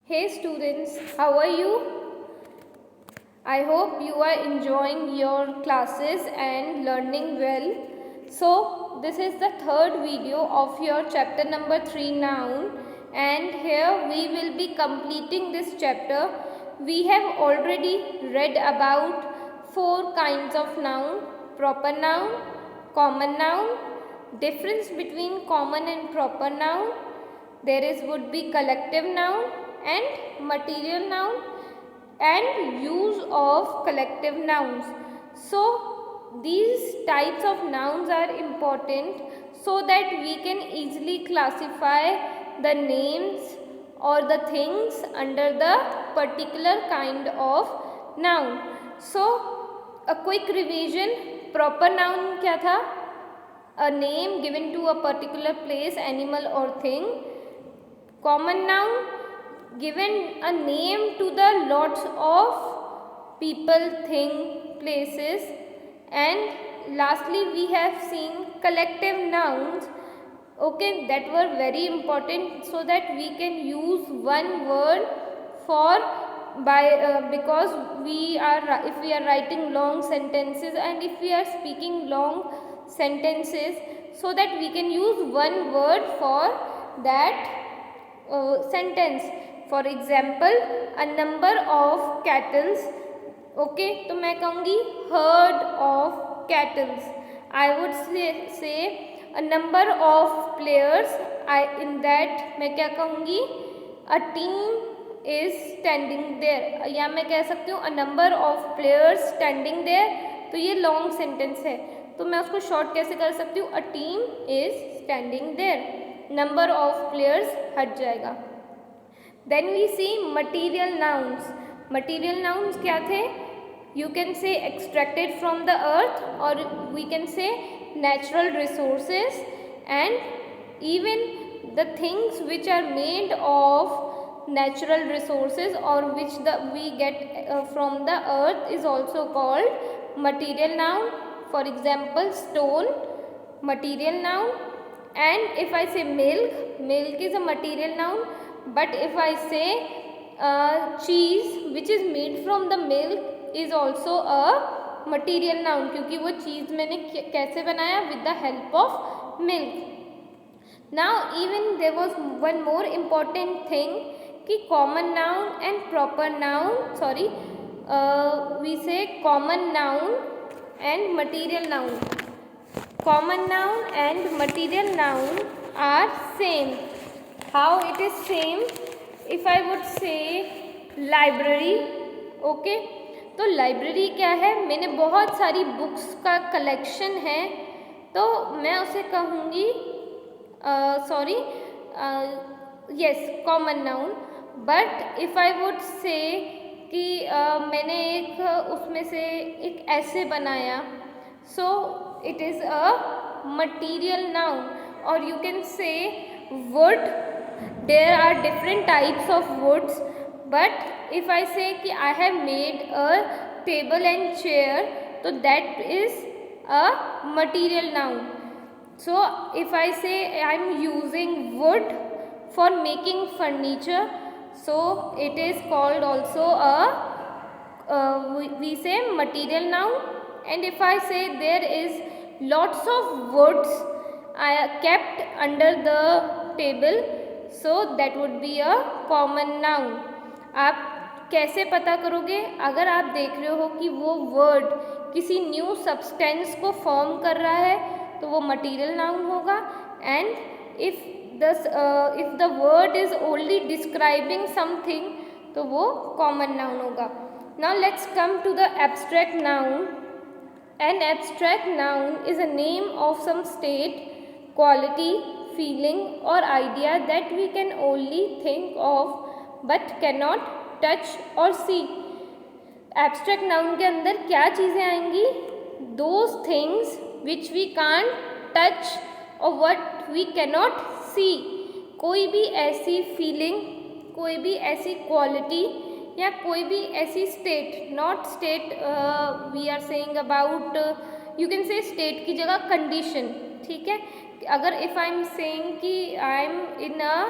Hey students, how are you? I hope you are enjoying your classes and learning well. So, this is the third video of your chapter number 3 noun, and here we will be completing this chapter. We have already read about 4 kinds of noun: proper noun, common noun, difference between common and proper noun. There would be collective noun and material noun and use of collective nouns. So these types of nouns are important so that we can easily classify the names or the things under the particular kind of noun. So a quick revision: proper noun क्या था? A name given to a particular place, animal or thing. Common noun, given a name to the lots of people, thing, places. And lastly we have seen collective nouns, okay, that were very important so that we can use one word for because if we are writing long sentences and if we are speaking long sentences, so that we can use one word for that sentence. For example, a number of cattle. Okay, तो मैं कहूँगी herd of cattle. I would say a number of players. In that मैं क्या कहूँगी? A team is standing there. या मैं कह सकती हूँ a number of players standing there. तो ये long sentence है, तो मैं उसको short कैसे कर सकती हूँ? A team is standing there. Number of players हट जाएगा. Then we see material nouns. Material nouns क्या थे? You can say extracted from the earth, or we can say natural resources, and even the things which are made of natural resources or which we get from the earth is also called material noun. For example, stone, material noun. And if I say milk is a material noun. But if I say cheese which is made from the milk is also a material noun, क्योंकि वो चीज़ मैंने कैसे बनाया? With the help of milk. Now even there was one more important thing कि common noun and proper noun, we say common noun and material noun. Common noun and material noun are same. How it is same? If I would say library, okay, तो library क्या है? मैंने बहुत सारी books का collection है, तो मैं उसे कहूँगी common noun. But if I would say कि मैंने उसमें से एक ऐसे बनाया, so it is a material noun. और you can say wood, there are different types of woods, but if I say कि I have made a table and chair, so that is a material noun. So if I say I am using wood for making furniture, so it is called also we say material noun. And if I say there is lots of woods kept under the table, so that would be a common noun. आप कैसे पता करोगे? अगर आप देख रहे हो कि वो वर्ड किसी न्यू सब्सटेंस को फॉर्म कर रहा है, तो वो मटीरियल नाउन होगा. And if the word is only describing something, तो वो कॉमन नाउन होगा. Now let's come to the abstract noun. An abstract noun is a name of some state, quality, feeling or idea that we can only think of but cannot touch or see. Abstract noun के अंदर क्या चीज़ें आएंगी? Those things which we can't touch or what we cannot see. कोई भी ऐसी feeling, कोई भी ऐसी quality या कोई भी ऐसी state, not state we are saying about, you can say state की जगह कंडीशन. ठीक है, अगर इफ़ आई एम सेइंग कि आई am in a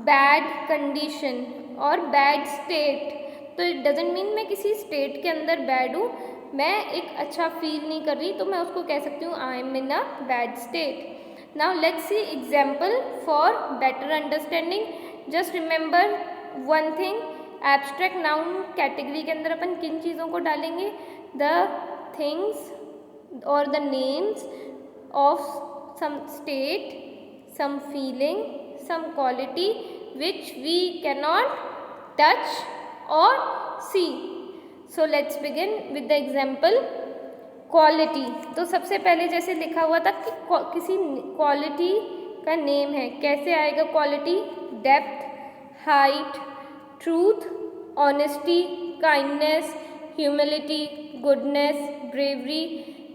bad condition, और बैड स्टेट, तो इट डजेंट मीन मैं किसी स्टेट के अंदर बैड हूँ, मैं एक अच्छा फील नहीं कर रही, तो मैं उसको कह सकती हूँ I am in a bad state. Now let's see example for better understanding. Just remember one thing, abstract noun category के अंदर अपन किन चीज़ों को डालेंगे, द थिंग्स और the names of some state, some feeling, some quality which we cannot touch or see. So let's begin with the example quality. तो सबसे पहले जैसे लिखा हुआ था कि किसी क्वालिटी का नेम है, कैसे आएगा quality, depth, height, truth, honesty, kindness, humility, goodness, bravery,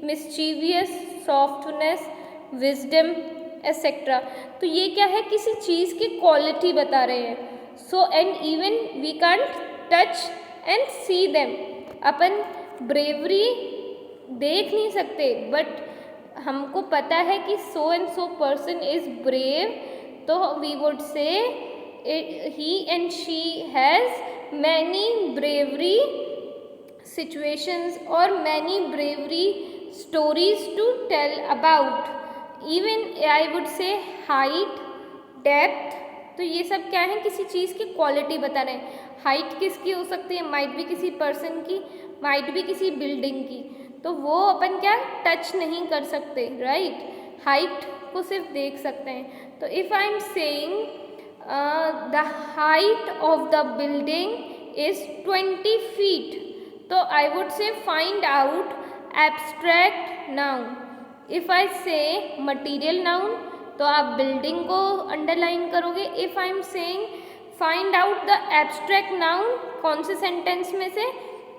mischievous, softness, wisdom etcetera. तो ये क्या है, किसी चीज़ की क्वालिटी बता रहे हैं। So and even we can't touch and see them. अपन ब्रेवरी देख नहीं सकते, बट हमको पता है कि so and so person is brave, तो we would say he and she has many bravery situations और many bravery stories to tell about. Even I would say height, depth, तो ये सब क्या है, किसी चीज़ की क्वालिटी बता रहे हैं। हाइट किसकी हो सकती है, माइट भी किसी पर्सन की, माइट भी किसी बिल्डिंग की, तो वो अपन क्या टच नहीं कर सकते, राइट, हाइट को सिर्फ देख सकते हैं। तो if I am saying the height of the building is 20 feet, तो I would say find out abstract noun. If I say material noun, तो आप बिल्डिंग को अंडरलाइन करोगे। If I am saying find out the abstract noun, कौन से sentence में से,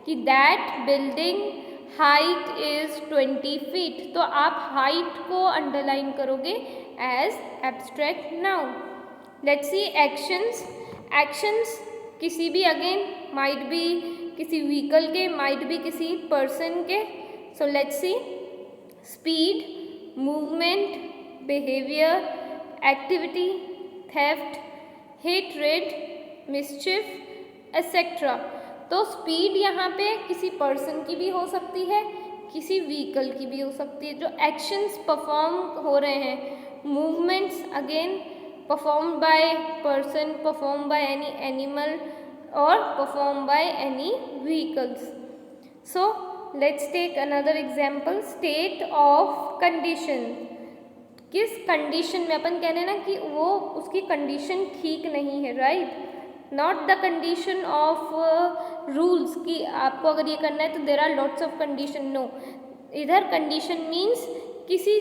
कि that building height is 20 feet, तो आप हाइट को अंडरलाइन करोगे as abstract noun. Let's see actions. Actions किसी भी, अगेन माइट बी किसी व्हीकल के, माइट बी किसी पर्सन के। So let's see speed, movement, behavior, activity, theft, hatred, mischief, etc. तो speed यहाँ पे किसी person की भी हो सकती है, किसी vehicle की भी हो सकती है, जो actions perform हो रहे हैं। movements again performed by person, performed by any animal or performed by any vehicles. So let's take another example, state of condition। किस कंडीशन में, अपन कह रहे हैं ना कि वो उसकी कंडीशन ठीक नहीं है, right, not the condition of rules कि आपको अगर ये करना है तो there are lots of condition, no, इधर कंडीशन मीन्स किसी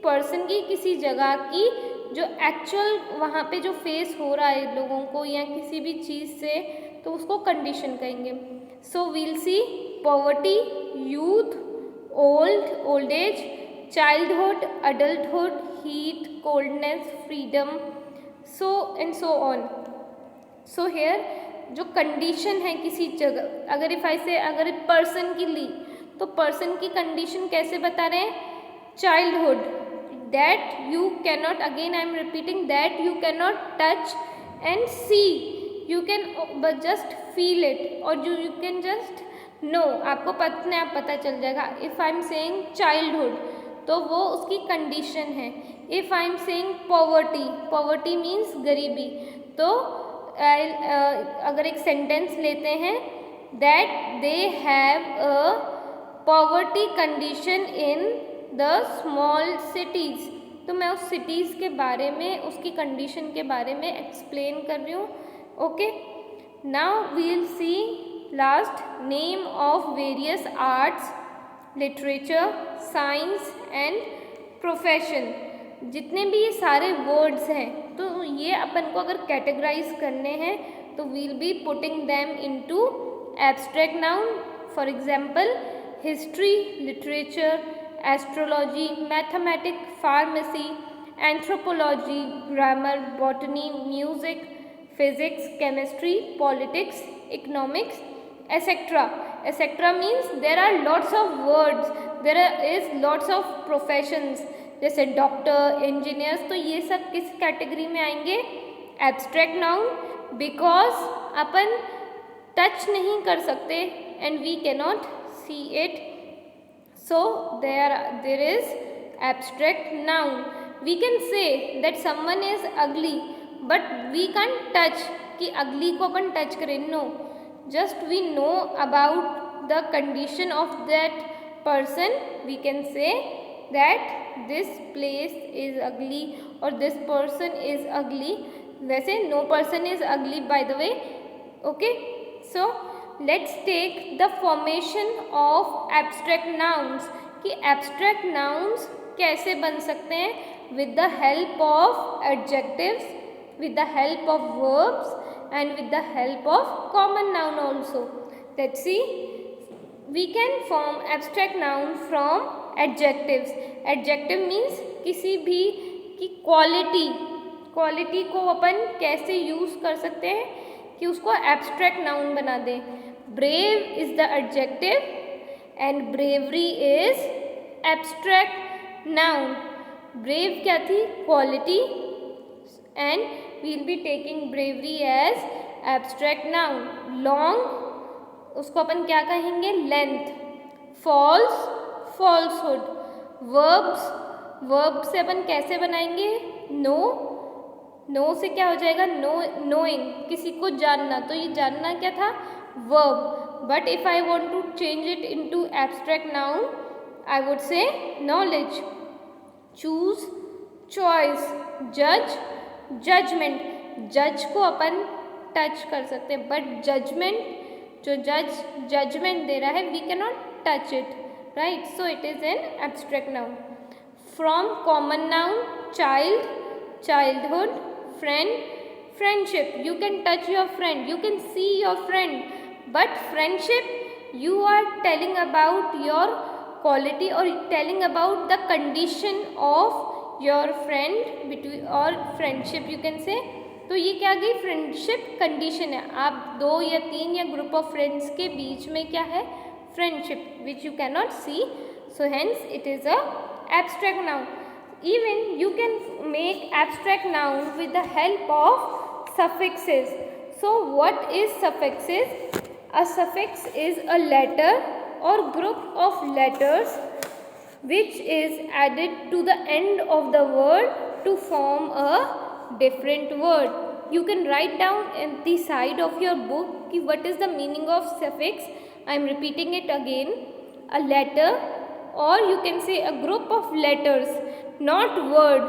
पर्सन की, किसी जगह की, जो एक्चुअल वहाँ पे जो फेस हो रहा है लोगों को या किसी भी चीज़ से, तो उसको कंडीशन कहेंगे। So we'll C poverty, youth, old age, childhood, adulthood, heat, coldness, freedom, so and so on. So here जो कंडीशन है किसी जगह, अगर इफ आई से, अगर पर्सन की ली, तो पर्सन की कंडीशन कैसे बता रहे हैं, childhood, that you can not, again I am repeating, that you can not touch and see, you can but just feel it, और यू कैन जस्ट नो, आपको अपने आप पता चल जाएगा। If I am saying childhood, तो वो उसकी कंडीशन है। If I am saying poverty, poverty means गरीबी, तो अगर एक सेंटेंस लेते हैं, that they have a poverty condition in the small cities, तो मैं उस सिटीज़ के बारे में, उसकी कंडीशन के बारे में एक्सप्लेन कर रही हूँ। Okay, now we will see last, name of various arts, literature, science and profession. जितने भी ये सारे वर्ड्स हैं, तो ये अपन को अगर कैटेगराइज करने हैं, तो we'll be putting them into abstract noun. For example history, literature, astrology, mathematics, pharmacy, anthropology, grammar, botany, music, physics, chemistry, politics, economics, etc. etc. means there are lots of words, there is lots of professions, जैसे doctor, engineers, तो ये सब किस category में आएंगे, abstract noun. Because अपन touch नहीं कर सकते and we cannot see it, so there is abstract noun. We can say that someone is ugly but we can touch कि अगली को अपन टच करें. No, just we know about the condition of that person, we can say that this place is ugly or this person is ugly. वैसे no person is ugly by the way. Okay, so let's take the formation of abstract nouns कि abstract nouns कैसे बन सकते हैं with the help of adjectives, with the help of verbs and with the help of common noun also. Let's see. We can form abstract noun from adjectives. Adjective means किसी भी की quality को अपन कैसे use कर सकते हैं कि उसको abstract noun बना दें. Brave is the adjective and bravery is abstract noun. Brave क्या थी? Quality, and we will be taking bravery as abstract noun. Long उसको अपन क्या कहेंगे? लेंथ. False, falsehood. वर्ब से अपन कैसे बनाएंगे? नो से क्या हो जाएगा? नोइंग, किसी को जानना. तो ये जानना क्या था? Verb. But if I want to change it into abstract noun, I would say knowledge. Choose, choice. जज, जजमेंट. जज को अपन टच कर सकते हैं बट जजमेंट, जो जजमेंट दे रहा है, we can not touch it, right? So it is an abstract noun. From common noun, child, childhood. Friend, friendship. You can touch your friend, you can see your friend, but friendship you are telling about your quality और telling about the condition of your friend between और friendship you can से. तो ये क्या गई? Friendship condition है. आप 2 या 3 या ग्रुप ऑफ फ्रेंड्स के बीच में क्या है? Friendship, which you can not see. So hence it is a abstract noun. Even you can make abstract noun with the help of suffixes. So what is suffixes? A suffix is a letter or group of letters which is added to the end of the word to form a different word. You can write down in the side of your book ki what is the meaning of suffix. I am repeating it again. A letter, or you can say a group of letters, not word.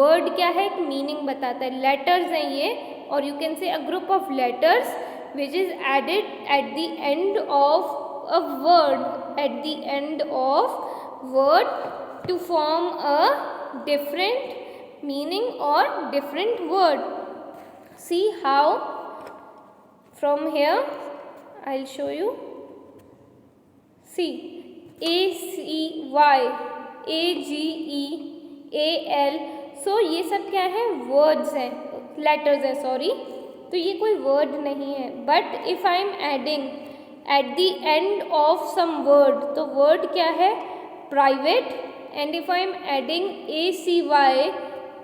Word क्या है? एक meaning बताता है. Letters हैं ये, और you can say a group of letters which is added at the end of a word, at the end of word to form a different meaning or different word. See how? From here I'll show you. See, ACY, AGE, AL. So ये सब क्या है? words हैं, letters हैं, sorry. तो ये कोई word नहीं है. But if I am adding at the end of some word, तो word क्या है? private. and if I am adding ACY,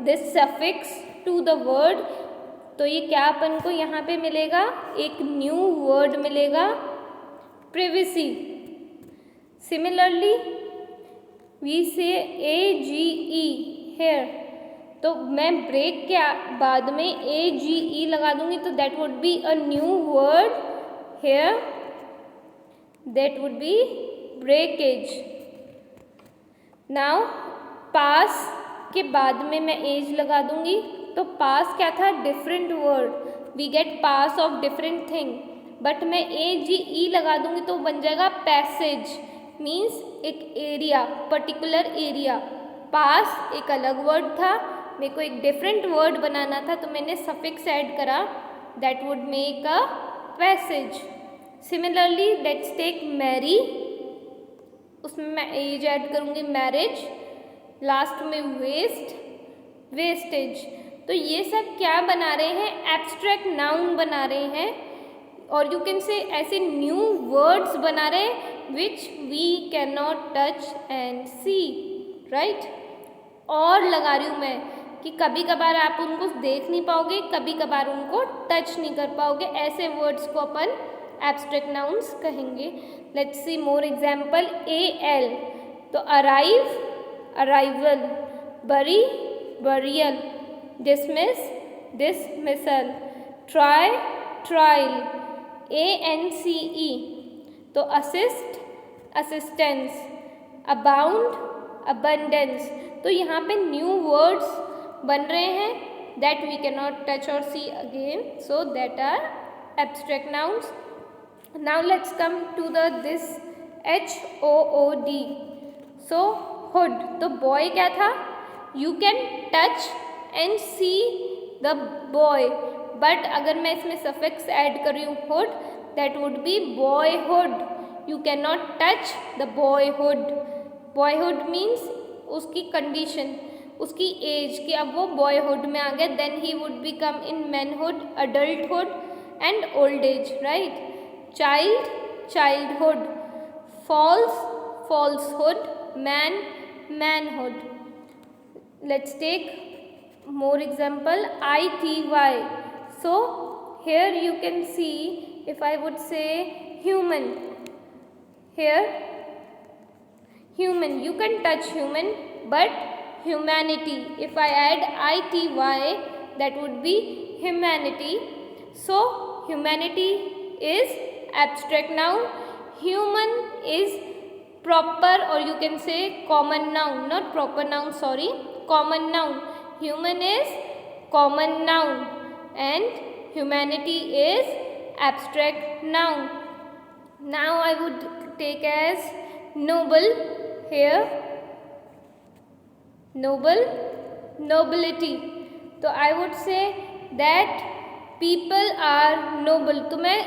this suffix to the word, तो ये क्या अपन को यहाँ पे मिलेगा? एक न्यू वर्ड मिलेगा, privacy. Similarly we say AGE here, तो मैं break के बाद में AGE लगा दूंगी तो that would be a new word here, that would be breakage. Now pass के बाद में मैं एज लगा दूंगी तो पास क्या था? Different word. We get pass of different thing. But मैं AGE लगा दूंगी तो बन जाएगा पैसेज. मीन्स एक एरिया, पर्टिकुलर एरिया. पास एक अलग वर्ड था, मेरे को एक डिफरेंट वर्ड बनाना था तो मैंने सफिक्स ऐड करा, that would make a passage. Similarly let's take marry, उसमें मैं एज ऐड करूँगी मैरिज. लास्ट में वेस्ट, वेस्टेज. तो ये सब क्या बना रहे हैं? एब्स्ट्रैक्ट नाउन बना रहे हैं, और यू कैन से ऐसे न्यू वर्ड्स बना रहे हैं which we can not touch and see, right? और लगा रही हूँ मैं, कि कभी कभार आप उनको देख नहीं पाओगे, कभी कभार उनको टच नहीं कर पाओगे, ऐसे वर्ड्स को अपन एब्स्ट्रैक्ट नाउन्स कहेंगे। Let's see more example. AL तो arrive, arrival, bury, burial, dismiss, dismissal, try, trial, ANCE तो असिस्ट, असिस्टेंस, अबाउंड, अबंडेंस। तो यहाँ पे न्यू वर्ड्स बन रहे हैं that we can not touch और see again, so that are abstract nouns. Now let's come to this HOOD। So hood तो boy क्या था, you can touch and see the boy, but अगर मैं इसमें सफिक्स ऐड कर रही हूँ hood, that would be boyhood. You can not touch the boyhood. Boyhood means उसकी कंडीशन, उसकी एज कि अब वो बॉयहुड में आ गया, then he would become in manhood, adulthood and old age, right. Child, childhood, false, falsehood, man, manhood. Let's take more example. ITY. So here you can see, if I would say human, here human, you can touch human, but humanity, if I add ITY, that would be humanity. So humanity is abstract noun, human is proper, or you can say common noun, not proper noun, sorry, common noun. Human is common noun and humanity is abstract noun. Now I would take as noble here, noble, nobility. तो I would say that people are noble. तो मैं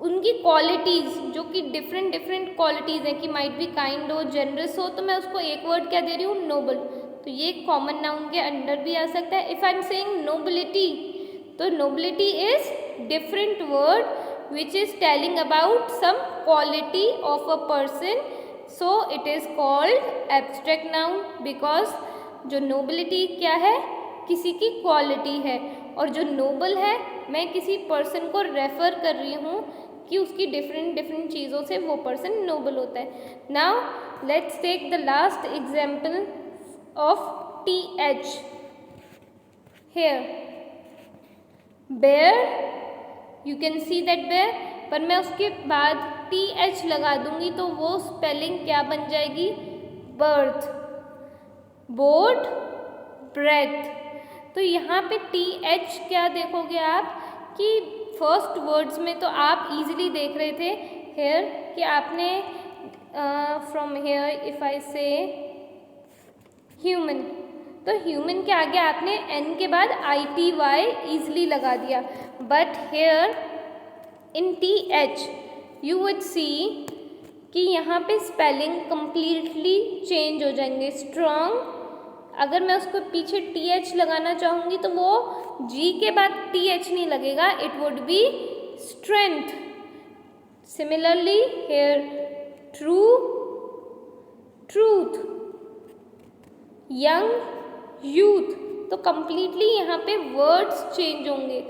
उनकी qualities जो कि different different qualities हैं कि might be kind हो, generous हो, तो मैं उसको एक वर्ड क्या दे रही हूँ, नोबल। तो ये कॉमन नाउन के अंडर भी आ सकता है। If I am saying nobility, तो nobility is different word which is telling about some quality of a person, so it is called abstract noun, because जो नोबिलिटी क्या है, किसी की क्वालिटी है, और जो नोबल है मैं किसी पर्सन को रेफर कर रही हूँ कि उसकी डिफरेंट डिफरेंट चीज़ों से वो पर्सन नोबल होता है। Now let's take the last example of TH। Here bear, you can see that bear, पर मैं उसके बाद TH लगा दूंगी तो वो स्पेलिंग क्या बन जाएगी, बर्थ, बोर्ड, ब्रेथ। तो यहाँ पे TH क्या देखोगे आप कि फर्स्ट वर्ड्स में तो आप इजीली देख रहे थे हेयर कि आपने फ्रॉम हेयर इफ आई से ह्यूमन, तो ह्यूमन के आगे आपने N के बाद ITY इजीली लगा दिया, but here in TH you would see कि यहाँ पे स्पेलिंग कंप्लीटली चेंज हो जाएंगे। स्ट्रॉन्ग, अगर मैं उसको पीछे TH लगाना चाहूँगी तो वो G के बाद TH नहीं लगेगा, it would be strength. Similarly here true, truth, young, youth, तो कंप्लीटली यहाँ पे वर्ड्स चेंज होंगे।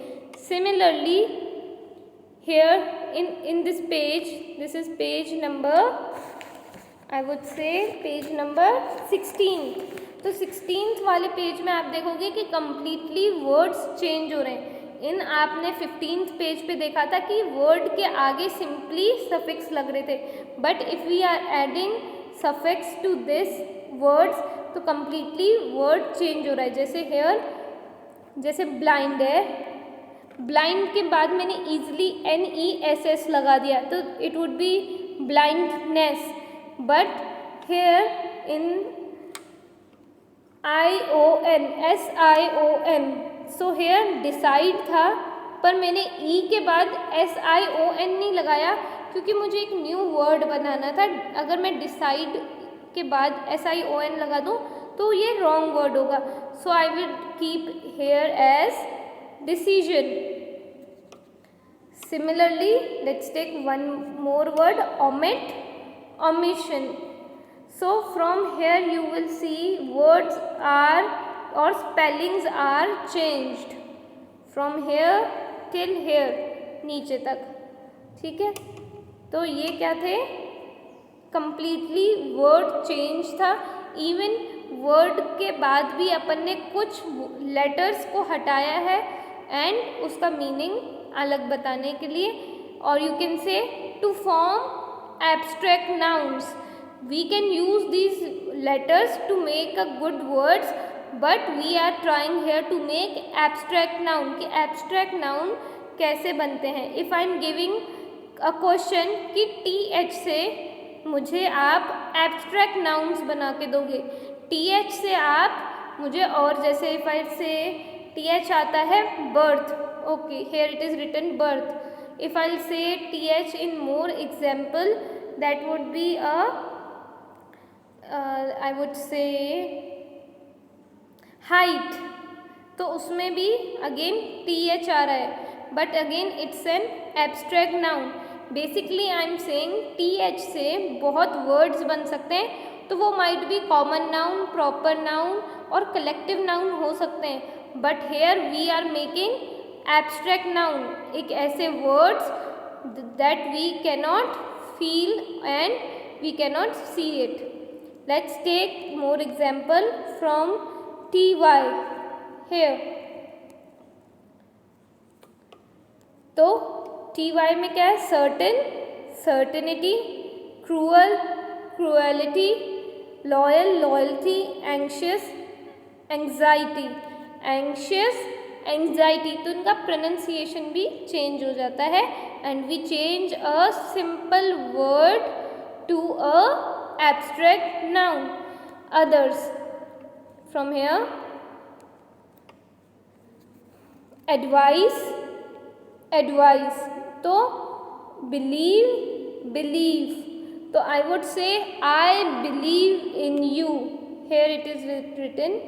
Similarly here in this page, this is page number, I would से पेज नंबर 16। तो 16th वाले पेज में आप देखोगे कि कंप्लीटली वर्ड्स चेंज हो रहे हैं। इन आपने 15th पेज पे देखा था कि वर्ड के आगे सिंपली सफिक्स लग रहे थे, but if we are adding suffix to this words तो कंप्लीटली वर्ड चेंज हो रहा है। जैसे हेयर, जैसे ब्लाइंड है, ब्लाइंड के बाद मैंने ईजिली NESS लगा दिया तो it would be blindness, but here in ION, SION, so here decide था, पर मैंने E के बाद SION नहीं लगाया क्योंकि मुझे एक न्यू वर्ड बनाना था। अगर मैं डिसाइड के बाद SION लगा दूँ तो ये रॉन्ग वर्ड होगा, so I will keep here as decision. Similarly let's take one more word, omit, omission. So from here you will see words are और spellings are changed from here till here, नीचे तक, ठीक है। तो ये क्या थे, completely word change था। even word के बाद भी अपन ने कुछ letters को हटाया है and उसका meaning अलग बताने के लिए। और you can say to form abstract nouns, we can use these letters to make a good words, but we are trying here to make abstract noun। कि abstract noun कैसे बनते हैं। if I am giving a question कि th से मुझे आप abstract nouns बना के दोगे, th से आप मुझे, और जैसे if I say th आता है birth, okay, here it is written birth। if I'll say th in more example, that would be a I would say height, तो उसमें भी again th आ रहा है, but again it's an abstract noun। basically I am saying th से बहुत words बन सकते हैं, तो वो might be common noun, proper noun और collective noun हो सकते हैं, but here we are making abstract noun, एक ऐसे words that we cannot feel and we cannot see it। let's take more example from ty here। तो ty में क्या है, certain, certainty, cruel, cruelty, loyal, loyalty, anxious, anxiety, anxious, anxiety, तो इनका pronunciation भी change हो जाता है। And we change a simple word to a abstract noun. Others, from here advice, advice, तो बिलीव, बिलीव, तो I would say I believe in you, here it is written.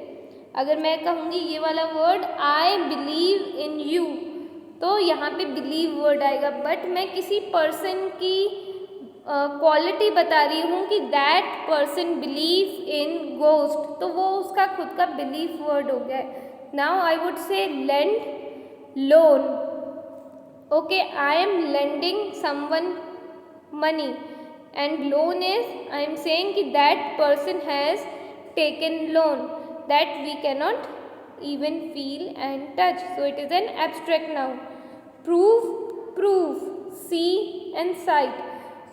अगर मैं कहूँगी ये वाला word I believe in you, तो यहाँ पे बिलीव वर्ड आएगा, बट मैं किसी पर्सन की क्वालिटी बता रही हूँ कि that person believe in ghost, तो वो उसका खुद का बिलीव वर्ड हो गया है। Now I would say lend, loan, okay, I am lending someone money and loan is I am saying कि that person has taken loan, that we cannot even feel and touch, so it is an abstract noun। prove, prove, see and cite,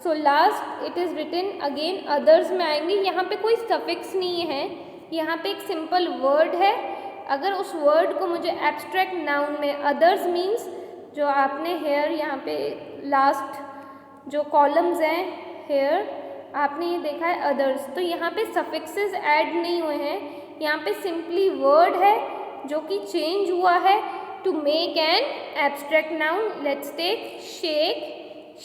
so last it is written again others में आएंगे। यहाँ पे कोई suffix नहीं है, यहाँ पे एक simple word है। अगर उस word को मुझे abstract noun में others means, जो आपने here यहाँ पे last जो columns हैं here आपने ये देखा है others, तो यहाँ पे suffixes add नहीं हुए हैं, यहाँ पे सिंपली वर्ड है जो कि चेंज हुआ है to make an abstract noun. Let's take shake,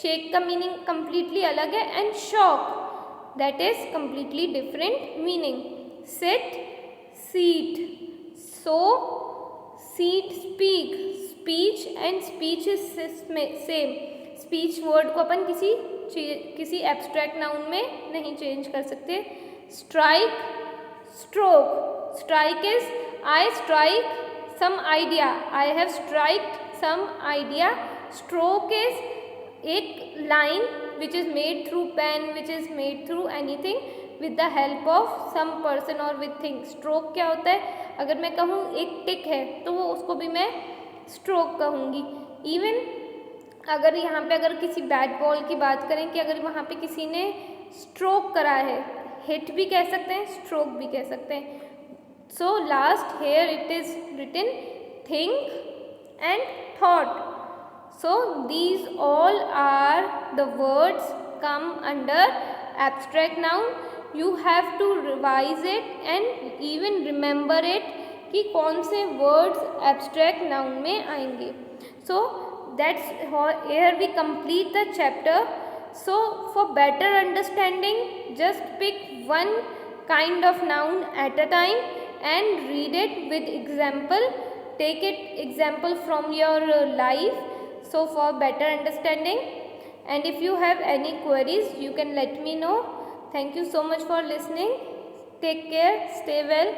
shake का मीनिंग कंप्लीटली अलग है, and shock that is completely different meaning. Sit, seat, so, seat, speak, speech and speech is same. Speech word को अपन किसी abstract noun में नहीं change कर सकते। Strike, stroke, strike is I strike some idea, I have striked some idea। stroke is एक line which is made through pen, which is made through anything with the help of some person or with thing। stroke क्या होता है, अगर मैं कहूँ एक टिक है तो वो उसको भी मैं stroke कहूँगी। इवन अगर यहाँ पे अगर किसी बैट बॉल की बात करें कि अगर वहाँ पे किसी ने स्ट्रोक करा है, हिट भी कह सकते हैं, स्ट्रोक भी कह सकते हैं। So last here it is written think and thought. So these all are the words come under abstract noun. You have to revise it and even remember it कि कौन से वर्ड्स एब्स्ट्रैक्ट नाउन में आएंगे। So that's here we complete the chapter। So for better understanding, just pick one kind of noun at a time and read it with example। Take it example from your life, so for better understanding। And if you have any queries, you can let me know। Thank you so much for listening। Take care, stay well।